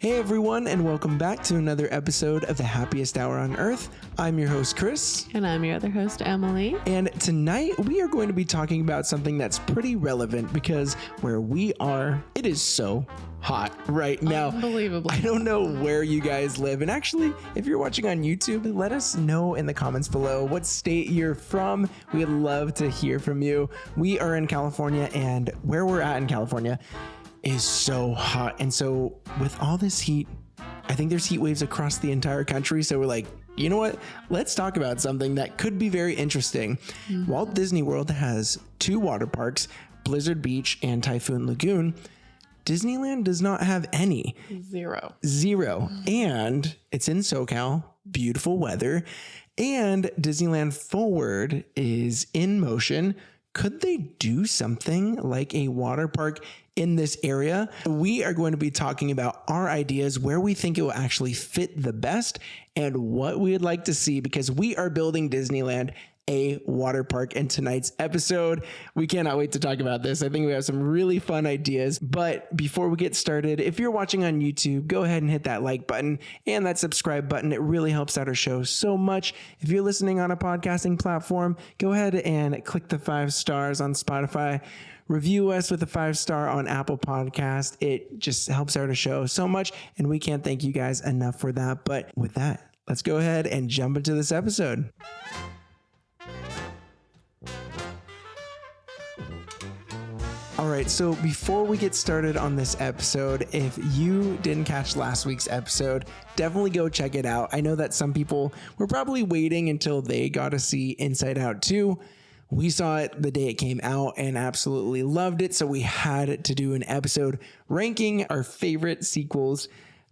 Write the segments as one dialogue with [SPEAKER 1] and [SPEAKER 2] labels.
[SPEAKER 1] Hey everyone, and welcome back to another episode of the Happiest Hour on Earth. I'm your host, Chris.
[SPEAKER 2] And I'm your other host, Emily.
[SPEAKER 1] And tonight we are going to be talking about something that's pretty relevant because where we are, it is so hot right now.
[SPEAKER 2] Unbelievable.
[SPEAKER 1] I don't know where you guys live. And actually, if you're watching on YouTube, let us know in the comments below what state you're from. We'd love to hear from you. We are in California, and where we're at in California is so hot. And so with all this heat, I think there's heat waves across the entire country. So we're like, you know what? Let's talk about something that could be very interesting. Walt Disney World has two water parks, Blizzard Beach and Typhoon Lagoon. Disneyland does not have any. Zero. And it's in SoCal, beautiful weather. And Disneyland Forward is in motion. Could they do something like a water park in this area? We are going to be talking about our ideas, where we think it will actually fit the best, and what we would like to see, because we are building Disneyland a water park in tonight's episode. We cannot wait to talk about this. I think we have some really fun ideas. But before we get started, if you're watching on YouTube, go ahead and hit that like button and that subscribe button. It really helps out our show so much. If you're listening on a podcasting platform, go ahead and click the 5 stars on Spotify. Review us with a 5-star on Apple Podcast. It just helps out our show so much, and we can't thank you guys enough for that. But with that, let's go ahead and jump into this episode. All right, so before we get started on this episode, if you didn't catch last week's episode, definitely go check it out. I know that some people were probably waiting until they got to see Inside Out 2. We saw it the day it came out and absolutely loved it, so we had to do an episode ranking our favorite sequels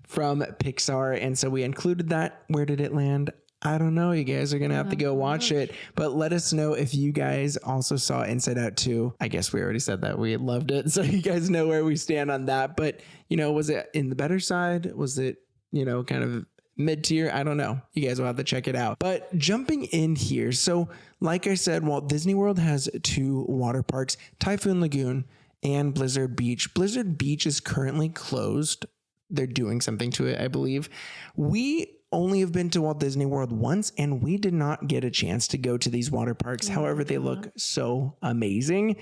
[SPEAKER 1] from Pixar, and so we included that. Where did it land? I don't know. You guys are going to have to go watch it, but let us know if you guys also saw Inside Out 2. I guess we already said that we loved it, so you guys know where we stand on that. But, was it in the better side? Was it, kind of mid-tier? I don't know. You guys will have to check it out. But jumping in here, so like I said, Walt Disney World has two water parks, Typhoon Lagoon and Blizzard Beach. Blizzard Beach is currently closed. They're doing something to it, I believe. We only have been to Walt Disney World once, and we did not get a chance to go to these water parks. However, they look so amazing.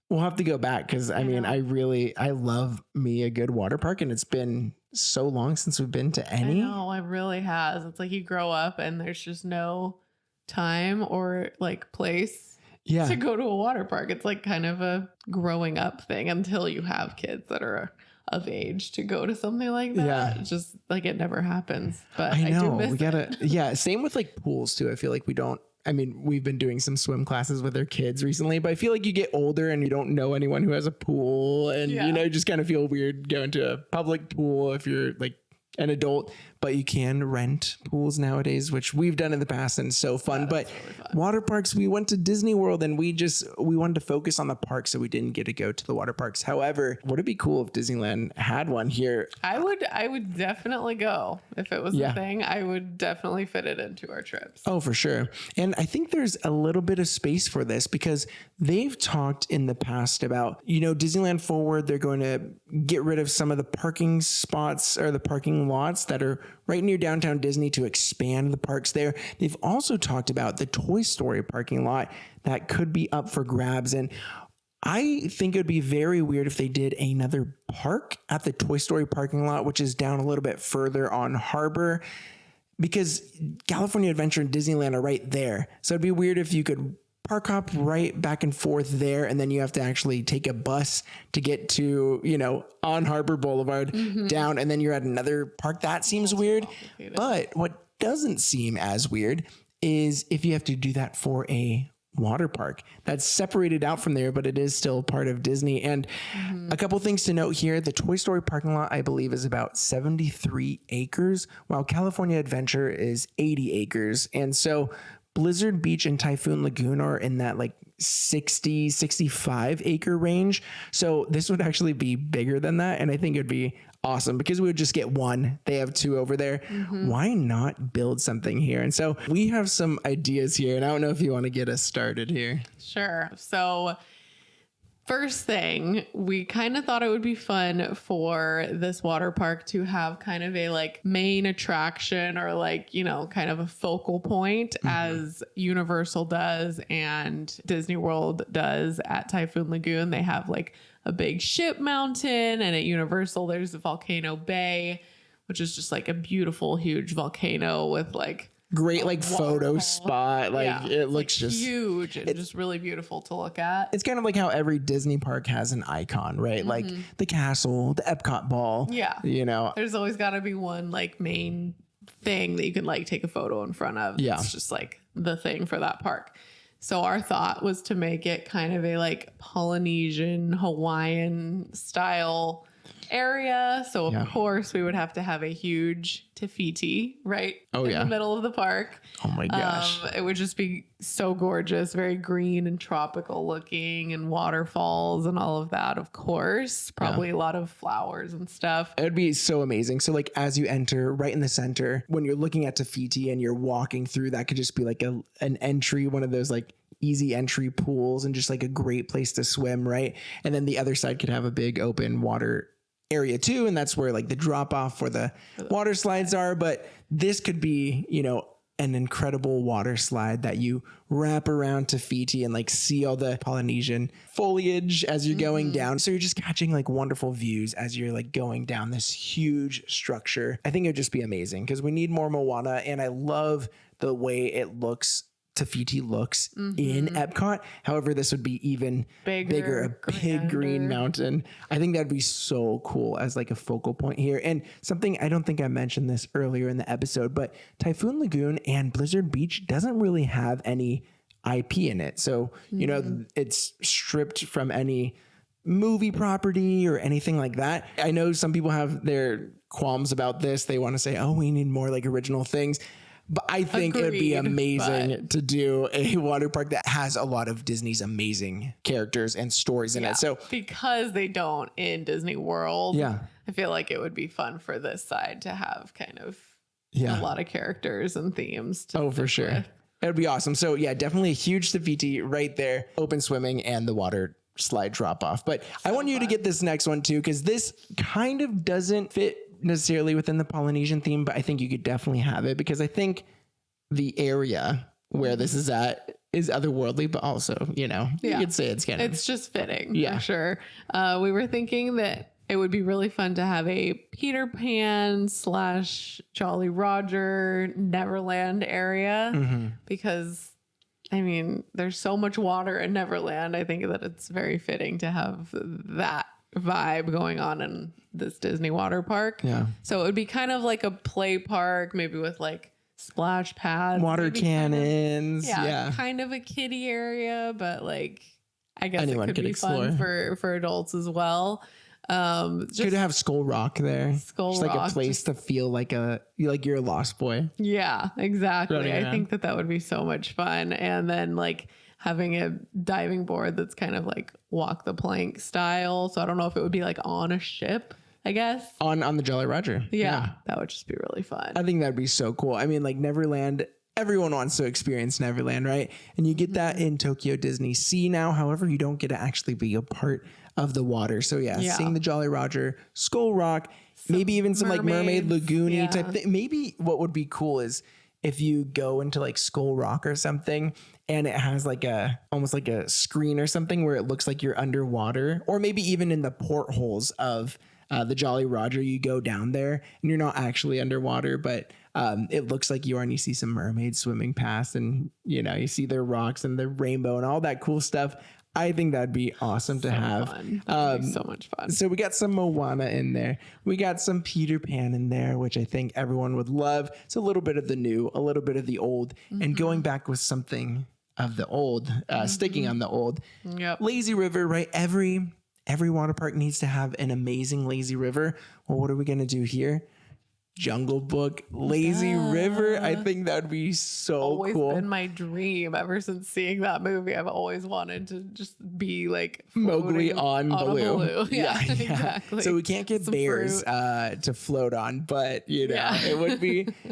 [SPEAKER 1] We'll have to go back because I love me a good water park, and it's been so long since we've been to any.
[SPEAKER 2] I know, it really has. It's like you grow up and there's just no time or like place to go to a water park. It's like kind of a growing up thing until you have kids that are of age to go to something like that. Yeah. It's just like it never happens. But I know we gotta.
[SPEAKER 1] Yeah, same with like pools too. I feel like we've been doing some swim classes with our kids recently, but I feel like you get older and you don't know anyone who has a pool, and you just kind of feel weird going to a public pool if you're like an adult. But you can rent pools nowadays, which we've done in the past, and it's so fun. But really fun. Water parks, we went to Disney World and we wanted to focus on the parks, so we didn't get to go to the water parks. However, would it be cool if Disneyland had one here?
[SPEAKER 2] I would definitely go if it was a thing. I would definitely fit it into our trips.
[SPEAKER 1] Oh, for sure. And I think there's a little bit of space for this because they've talked in the past about, Disneyland Forward, they're going to get rid of some of the parking spots or the parking lots that are right near downtown Disney to expand the parks there. They've also talked about the Toy Story parking lot that could be up for grabs. And I think it would be very weird if they did another park at the Toy Story parking lot, which is down a little bit further on Harbor, because California Adventure and Disneyland are right there. So it'd be weird if you could park hop right back and forth there, and then you have to actually take a bus to get to, on Harbor Boulevard down, and then you're at another park. That seems weird. But what doesn't seem as weird is if you have to do that for a water park that's separated out from there, but it is still part of Disney. And a couple things to note here: the Toy Story parking lot, I believe, is about 73 acres, while California Adventure is 80 acres. And so Blizzard Beach and Typhoon Lagoon are in that like 60, 65 acre range. So this would actually be bigger than that. And I think it'd be awesome because we would just get one. They have two over there. Why not build something here? And so we have some ideas here, and I don't know if you want to get us started here.
[SPEAKER 2] Sure. So First thing, we kind of thought it would be fun for this water park to have kind of a like main attraction or like, you know, kind of a focal point as Universal does and Disney World does at Typhoon Lagoon. They have like a big ship mountain, and at Universal there's the Volcano Bay, which is just like a beautiful, huge volcano with like
[SPEAKER 1] great like photo spot. Like it looks like just
[SPEAKER 2] huge and just really beautiful to look at.
[SPEAKER 1] It's kind of like how every Disney park has an icon, right? Like the castle, the Epcot ball.
[SPEAKER 2] Yeah.
[SPEAKER 1] You know,
[SPEAKER 2] there's always got to be one like main thing that you can like take a photo in front of.
[SPEAKER 1] Yeah.
[SPEAKER 2] It's just like the thing for that park. So our thought was to make it kind of a like Polynesian, Hawaiian style area. So of course we would have to have a huge Te-Fiti right in the middle of the park.
[SPEAKER 1] Oh my gosh.
[SPEAKER 2] It would just be so gorgeous, very green and tropical looking, and waterfalls and all of that, of course. Probably a lot of flowers and stuff.
[SPEAKER 1] It would be so amazing. So like as you enter right in the center, when you're looking at Te-Fiti and you're walking through, that could just be like an entry, one of those like easy entry pools, and just like a great place to swim, right? And then the other side could have a big open water area too, and that's where like the drop off for the water slides are. But this could be, you know, an incredible water slide that you wrap around Te-Fiti and like see all the Polynesian foliage as you're going down. So you're just catching like wonderful views as you're like going down this huge structure. I think it would just be amazing because we need more Moana, and I love the way it looks. Te-Fiti looks in Epcot. However, this would be even bigger, a big green mountain. I think that'd be so cool as like a focal point here. And something, I don't think I mentioned this earlier in the episode, but Typhoon Lagoon and Blizzard Beach doesn't really have any IP in it. So, you know, it's stripped from any movie property or anything like that. I know some people have their qualms about this. They want to say, oh, we need more like original things. But I think it'd be amazing to do a water park that has a lot of Disney's amazing characters and stories in it. So
[SPEAKER 2] because they don't in Disney World, I feel like it would be fun for this side to have kind of a lot of characters and themes.
[SPEAKER 1] For sure. It'd be awesome. So yeah, definitely a huge Te-Fiti right there, open swimming and the water slide drop off. But I want you to get this next one too, because this kind of doesn't fit necessarily within the Polynesian theme, but I think you could definitely have it because I think the area where this is at is otherworldly, but also, you know, you could say it's
[SPEAKER 2] just fitting for sure. We were thinking that it would be really fun to have a Peter Pan / Jolly Roger Neverland area because I mean, there's so much water in Neverland. I think that it's very fitting to have that vibe going on in this Disney water park. Yeah. So it would be kind of like a play park, maybe with like splash pads,
[SPEAKER 1] water cannons.
[SPEAKER 2] Kind of a kiddie area, but like I guess
[SPEAKER 1] anyone
[SPEAKER 2] it could be
[SPEAKER 1] explore.
[SPEAKER 2] Fun for adults as well.
[SPEAKER 1] Could have Skull Rock there. Just like a place to feel like you're a lost boy.
[SPEAKER 2] Yeah, exactly. I think that would be so much fun. And then like having a diving board that's kind of like walk the plank style. So I don't know if it would be like on a ship, I guess. On
[SPEAKER 1] the Jolly Roger.
[SPEAKER 2] Yeah, that would just be really fun.
[SPEAKER 1] I think that'd be so cool. I mean, like Neverland, everyone wants to experience Neverland, right? And you get that in Tokyo Disney Sea now. However, you don't get to actually be a part of the water. So seeing the Jolly Roger, Skull Rock, maybe even some like Mermaid Lagoon-y type thing. Maybe what would be cool is if you go into like Skull Rock or something and it has like almost like a screen or something where it looks like you're underwater, or maybe even in the portholes of the Jolly Roger, you go down there and you're not actually underwater, but it looks like you are, and you see some mermaids swimming past, and you know, you see their rocks and the rainbow and all that cool stuff. I think that'd be awesome to have.
[SPEAKER 2] So much fun.
[SPEAKER 1] So we got some Moana in there. We got some Peter Pan in there, which I think everyone would love. It's a little bit of the new, a little bit of the old, and going back with something of the old, sticking on the old.
[SPEAKER 2] Yep.
[SPEAKER 1] Lazy River, right? Every water park needs to have an amazing lazy river. Well, what are we going to do here? Jungle Book, Lazy River. I think that would be so
[SPEAKER 2] always
[SPEAKER 1] cool.
[SPEAKER 2] Been my dream ever since seeing that movie. I've always wanted to just be like
[SPEAKER 1] Mowgli on Baloo.
[SPEAKER 2] Yeah, exactly.
[SPEAKER 1] So we can't get
[SPEAKER 2] Some
[SPEAKER 1] bears to float on, but it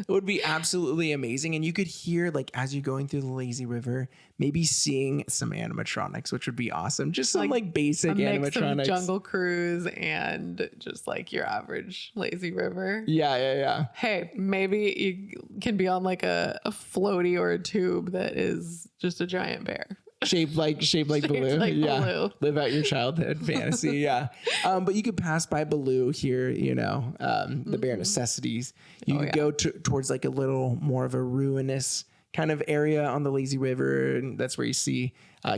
[SPEAKER 1] would be absolutely amazing. And you could hear, like, as you're going through the lazy river, maybe seeing some animatronics, which would be awesome. Just some like basic animatronics.
[SPEAKER 2] Of Jungle Cruise and just like your average lazy river.
[SPEAKER 1] Yeah.
[SPEAKER 2] Hey, maybe you can be on like a floaty or a tube that is just a giant bear.
[SPEAKER 1] Shaped like Baloo. Yeah.
[SPEAKER 2] Baloo.
[SPEAKER 1] Live out your childhood fantasy. Yeah. But you could pass by Baloo here, the bare necessities. You could go towards like a little more of a ruinous kind of area on the lazy river. And that's where you see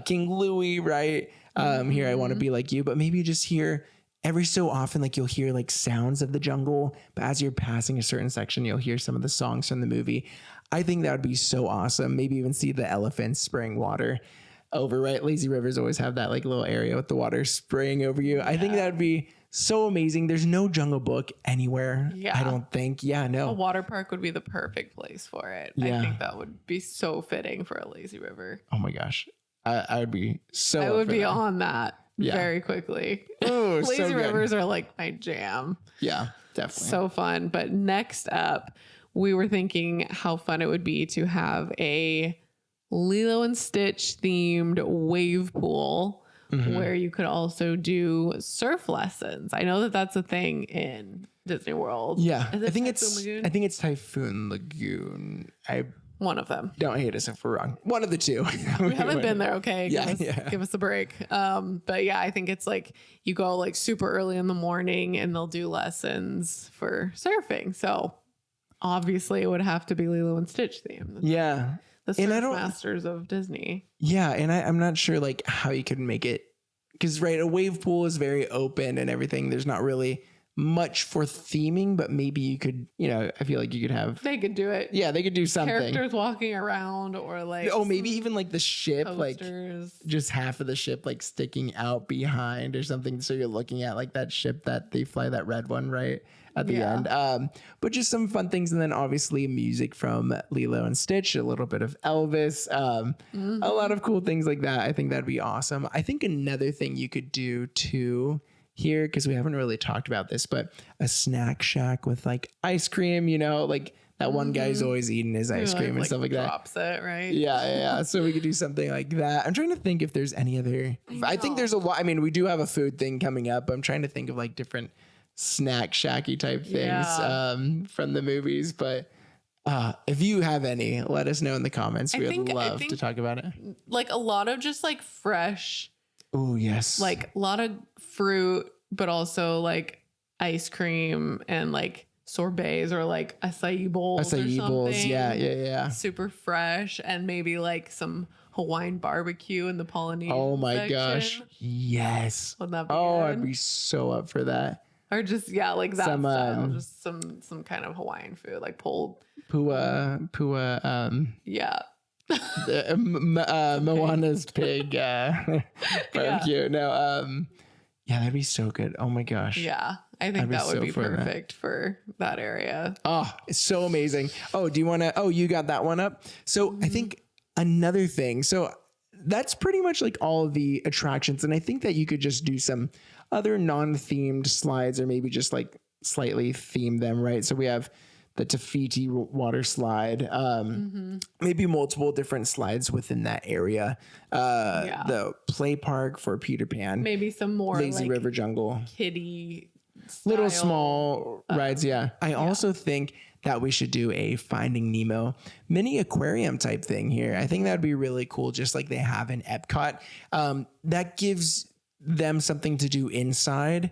[SPEAKER 1] King Louie, right? Here, I want to be like you, but maybe you just hear every so often, like you'll hear like sounds of the jungle, but as you're passing a certain section, you'll hear some of the songs from the movie. I think that would be so awesome. Maybe even see the elephants spraying water over, right? Lazy rivers always have that like little area with the water spraying over you. Yeah. I think that would be so amazing. There's no Jungle Book anywhere. Yeah. I don't think. Yeah, no.
[SPEAKER 2] A water park would be the perfect place for it. Yeah. I think that would be so fitting for a lazy river.
[SPEAKER 1] Oh my gosh. I would be so
[SPEAKER 2] I would be on that. Yeah. Very quickly. Oh, lazy rivers are like my jam.
[SPEAKER 1] Yeah, definitely.
[SPEAKER 2] So fun. But next up, we were thinking how fun it would be to have a Lilo and Stitch themed wave pool where you could also do surf lessons. I know that that's a thing in Disney World.
[SPEAKER 1] Yeah, I think it's Typhoon Lagoon.
[SPEAKER 2] One of them.
[SPEAKER 1] Don't hate us if we're wrong. One of the two.
[SPEAKER 2] We haven't been there. Okay. Give us a break. But yeah, I think it's like you go like super early in the morning and they'll do lessons for surfing. So obviously it would have to be Lilo and Stitch themed.
[SPEAKER 1] Yeah.
[SPEAKER 2] The surf masters of Disney.
[SPEAKER 1] Yeah. And I'm not sure like how you could make it, because right, a wave pool is very open and everything. There's not really much for theming, but maybe you could, I feel like you could have.
[SPEAKER 2] They could do it.
[SPEAKER 1] Yeah, they could do something.
[SPEAKER 2] Characters walking around or like.
[SPEAKER 1] Oh, maybe even like the ship,
[SPEAKER 2] coasters.
[SPEAKER 1] Like just half of the ship like sticking out behind or something. So you're looking at like that ship that they fly, that red one, right? At the end. But just some fun things. And then obviously music from Lilo and Stitch, a little bit of Elvis, a lot of cool things like that. I think that'd be awesome. I think another thing you could do too here, because we haven't really talked about this, but a snack shack with like ice cream, like that one guy's always eating his ice cream and stuff like that.
[SPEAKER 2] Drops it, right?
[SPEAKER 1] Yeah. So we could do something like that. I'm trying to think if there's any other. I think there's a lot. I mean, we do have a food thing coming up. I'm trying to think of like different snack shacky type things from the movies, but if you have any, let us know in the comments. We would love to talk about it.
[SPEAKER 2] Like a lot of just like fresh.
[SPEAKER 1] Oh yes.
[SPEAKER 2] Like a lot of fruit, but also like ice cream and like sorbets or like acai bowls.
[SPEAKER 1] Acai bowls, yeah.
[SPEAKER 2] Super fresh, and maybe like some Hawaiian barbecue in the Polynesian.
[SPEAKER 1] Oh my
[SPEAKER 2] section.
[SPEAKER 1] gosh, yes.
[SPEAKER 2] Wouldn't that be
[SPEAKER 1] good?
[SPEAKER 2] I'd
[SPEAKER 1] be so up for that.
[SPEAKER 2] Or just like that style, just some kind of Hawaiian food, like pulled
[SPEAKER 1] pua.
[SPEAKER 2] Yeah.
[SPEAKER 1] Moana's pig barbecue. No, that'd be so good. Oh my gosh.
[SPEAKER 2] Yeah, I think that would be perfect for that area.
[SPEAKER 1] Oh, it's so amazing. Oh, do you want to? Oh, you got that one up. So I think another thing. So that's pretty much like all of the attractions, and I think that you could just do some other non-themed slides, or maybe just like slightly theme them, right? So we have the Tafiti water slide, maybe multiple different slides within that area. The play park for Peter Pan,
[SPEAKER 2] maybe some more
[SPEAKER 1] lazy
[SPEAKER 2] like
[SPEAKER 1] river jungle,
[SPEAKER 2] kiddie
[SPEAKER 1] little small rides. I also think that we should do a Finding Nemo mini aquarium type thing here. I think that'd be really cool, just like they have in Epcot. That gives them something to do inside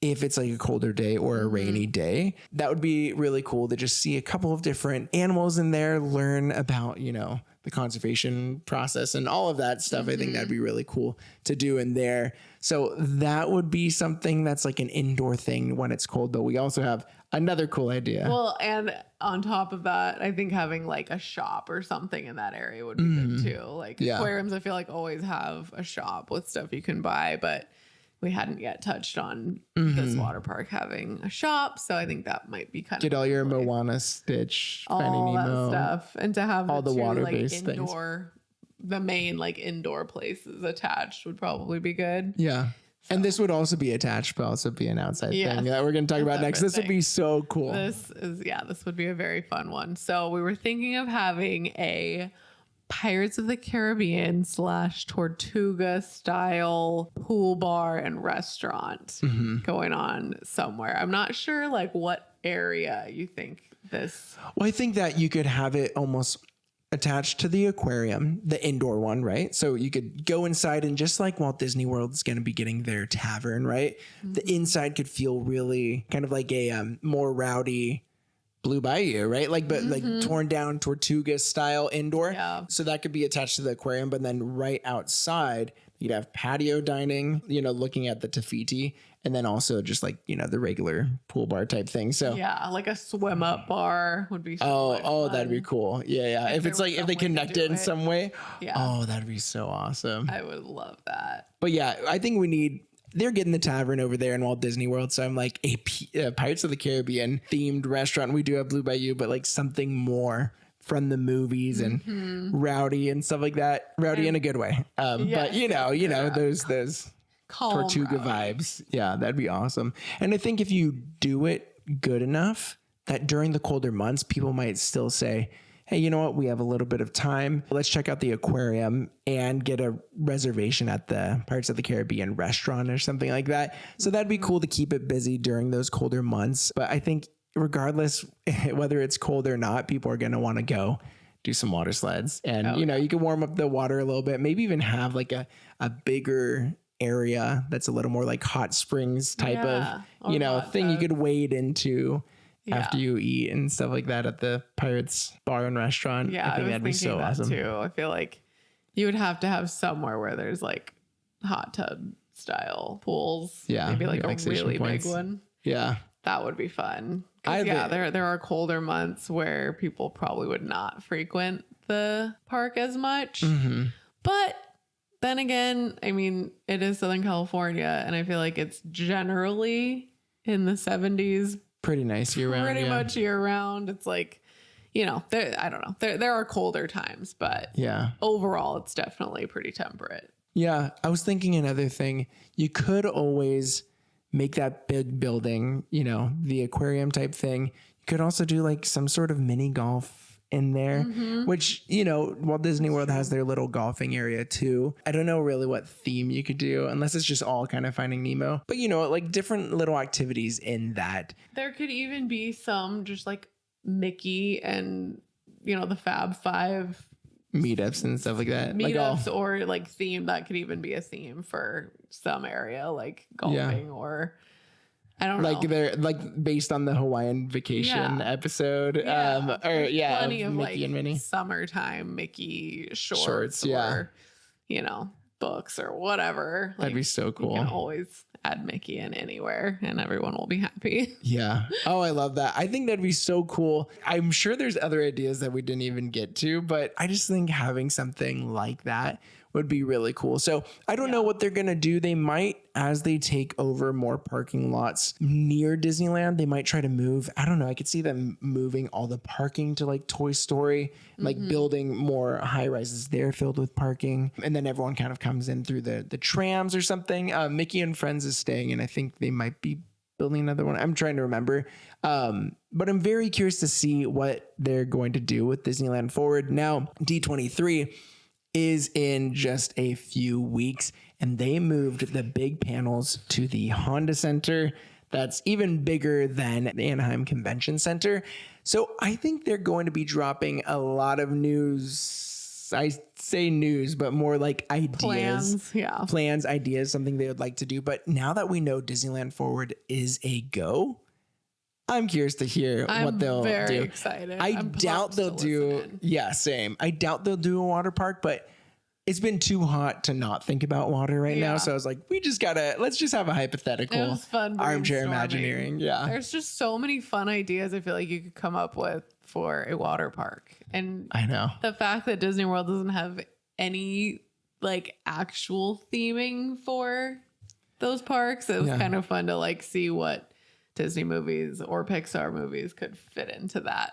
[SPEAKER 1] if it's like a colder day or a rainy day. That would be really cool to just see a couple of different animals in there, learn about, the conservation process and all of that stuff. I think that'd be really cool to do in there. So that would be something that's like an indoor thing when it's cold, but we also have another cool idea.
[SPEAKER 2] Well, and on top of that, I think having like a shop or something in that area would be good too. Like aquariums, I feel like always have a shop with stuff you can buy, but we hadn't yet touched on this water park having a shop. So I think that might be kind
[SPEAKER 1] Get
[SPEAKER 2] of
[SPEAKER 1] all your Moana, Stitch, Finding
[SPEAKER 2] all
[SPEAKER 1] Nemo,
[SPEAKER 2] that stuff. And to have
[SPEAKER 1] all the
[SPEAKER 2] two,
[SPEAKER 1] water-based
[SPEAKER 2] like, indoor, the main like indoor places attached would probably be good.
[SPEAKER 1] Yeah. And this would also be attached, but also be an outside thing that we're going to talk about next. This would be so cool.
[SPEAKER 2] This would be a very fun one. So we were thinking of having a Pirates of the Caribbean / Tortuga style pool bar and restaurant going on somewhere. I'm not sure like what area you think this.
[SPEAKER 1] Well, I think that you could have it almost attached to the aquarium, the indoor one, right? So you could go inside, and just like Walt Disney World is going to be getting their tavern, right? The inside could feel really kind of like a more rowdy Blue Bayou, right? Like, but like torn down Tortuga style indoor.
[SPEAKER 2] Yeah.
[SPEAKER 1] So that could be attached to the aquarium, but then right outside you'd have patio dining, looking at the Tafiti, and then also just like, the regular pool bar type thing. So
[SPEAKER 2] yeah, like a swim up bar would be so
[SPEAKER 1] fun. That'd be cool. Yeah. If it's like, if they connect it in some way.
[SPEAKER 2] Yeah.
[SPEAKER 1] Oh, that'd be so awesome.
[SPEAKER 2] I would love that.
[SPEAKER 1] But yeah, I think they're getting the tavern over there in Walt Disney World. So I'm like a Pirates of the Caribbean themed restaurant. We do have Blue Bayou, but like something more from the movies and rowdy and stuff like that. Rowdy in a good way. But those Tortuga vibes. Yeah, that'd be awesome. And I think if you do it good enough, that during the colder months, people might still say, hey, you know what? We have a little bit of time. Let's check out the aquarium and get a reservation at the Pirates of the Caribbean restaurant or something like that. So that'd be cool to keep it busy during those colder months. But I think regardless, whether it's cold or not, people are going to want to go do some water sleds. And, you can warm up the water a little bit, maybe even have like a bigger area that's a little more like hot springs type of, thing you could wade into after you eat and stuff like that at the Pirates bar and restaurant.
[SPEAKER 2] Yeah,
[SPEAKER 1] I think that'd be so awesome
[SPEAKER 2] too. I feel like you would have to have somewhere where there's like hot tub style pools.
[SPEAKER 1] Yeah,
[SPEAKER 2] maybe like a really
[SPEAKER 1] points.
[SPEAKER 2] big one.
[SPEAKER 1] Yeah,
[SPEAKER 2] that would be fun. There are colder months where people probably would not frequent the park as much. But then again, I mean, it is Southern California, and I feel like it's generally in the 70s.
[SPEAKER 1] Pretty nice year round.
[SPEAKER 2] Pretty much year round. It's like, I don't know. There are colder times, but overall, it's definitely pretty temperate.
[SPEAKER 1] Yeah. I was thinking another thing. You could always make that big building, the aquarium type thing. You could also do like some sort of mini golf in there, which, Walt Disney World has their little golfing area too. I don't know really what theme you could do unless it's just all kind of Finding Nemo, but like different little activities in that.
[SPEAKER 2] There could even be some just like Mickey and, the Fab Five
[SPEAKER 1] meetups and stuff like that.
[SPEAKER 2] Meetups or like theme. That could even be a theme for some area like golfing or I don't know.
[SPEAKER 1] They're like based on the Hawaiian Vacation episode.
[SPEAKER 2] Plenty of
[SPEAKER 1] Mickey and Minnie.
[SPEAKER 2] Summertime Mickey shorts or, books or whatever.
[SPEAKER 1] That'd be so cool.
[SPEAKER 2] You can always add Mickey in anywhere and everyone will be happy.
[SPEAKER 1] Yeah. Oh, I love that. I think that'd be so cool. I'm sure there's other ideas that we didn't even get to, but I just think having something like that would be really cool. So I don't know what they're going to do. They might, as they take over more parking lots near Disneyland, they might try to move. I don't know. I could see them moving all the parking to like Toy Story, like building more high rises there filled with parking. And then everyone kind of comes in through the trams or something. Mickey and Friends is staying, and I think they might be building another one. I'm trying to remember. But I'm very curious to see what they're going to do with Disneyland Forward. Now, D23 is in just a few weeks, and they moved the big panels to the Honda Center. That's even bigger than the Anaheim Convention Center. So I think they're going to be dropping a lot of news. I say news, but more like ideas. Plans, ideas, something they would like to do. But now that we know Disneyland Forward is a go, I'm curious to hear what they'll do.
[SPEAKER 2] I'm very excited.
[SPEAKER 1] I doubt they'll do. Yeah, same. I doubt they'll do a water park, but it's been too hot to not think about water right now. So I was like, let's just have a hypothetical.
[SPEAKER 2] It was fun
[SPEAKER 1] armchair Imagineering. Yeah.
[SPEAKER 2] There's just so many fun ideas I feel like you could come up with for a water park. And
[SPEAKER 1] I know
[SPEAKER 2] the fact that Disney World doesn't have any like actual theming for those parks. It was kind of fun to like see what Disney movies or Pixar movies could fit into that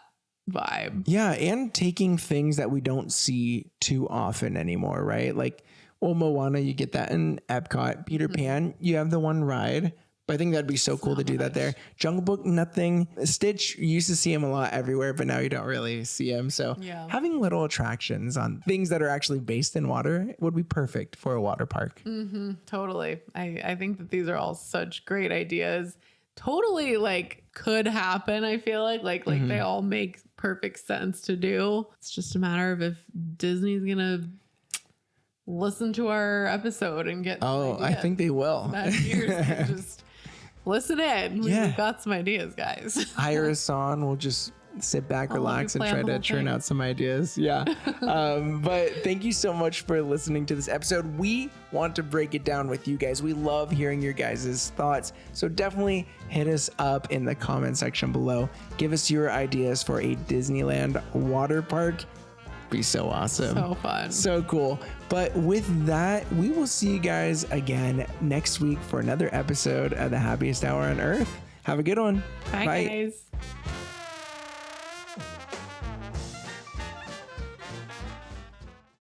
[SPEAKER 2] vibe.
[SPEAKER 1] Yeah, and taking things that we don't see too often anymore, right? Like, well, Moana, you get that in Epcot. Peter Pan, you have the one ride. But I think that'd be so cool to do that there. Jungle Book, nothing. Stitch, you used to see him a lot everywhere, but now you don't really see him. So having little attractions on things that are actually based in water would be perfect for a water park.
[SPEAKER 2] Totally. I think that these are all such great ideas. Totally like could happen. I feel like they all make perfect sense to do. It's just a matter of if Disney's going to listen to our episode and get
[SPEAKER 1] I think they will.
[SPEAKER 2] Just listen in. We've got some ideas, guys.
[SPEAKER 1] Hire us on. We'll just sit back, relax, and try to churn out some ideas. Yeah. But thank you so much for listening to this episode. We want to break it down with you guys. We love hearing your guys' thoughts. So definitely hit us up in the comment section below. Give us your ideas for a Disneyland water park. Be so awesome.
[SPEAKER 2] So fun.
[SPEAKER 1] So cool. But with that, we will see you guys again next week for another episode of the Happiest Hour on Earth. Have a good one.
[SPEAKER 2] Bye. Guys.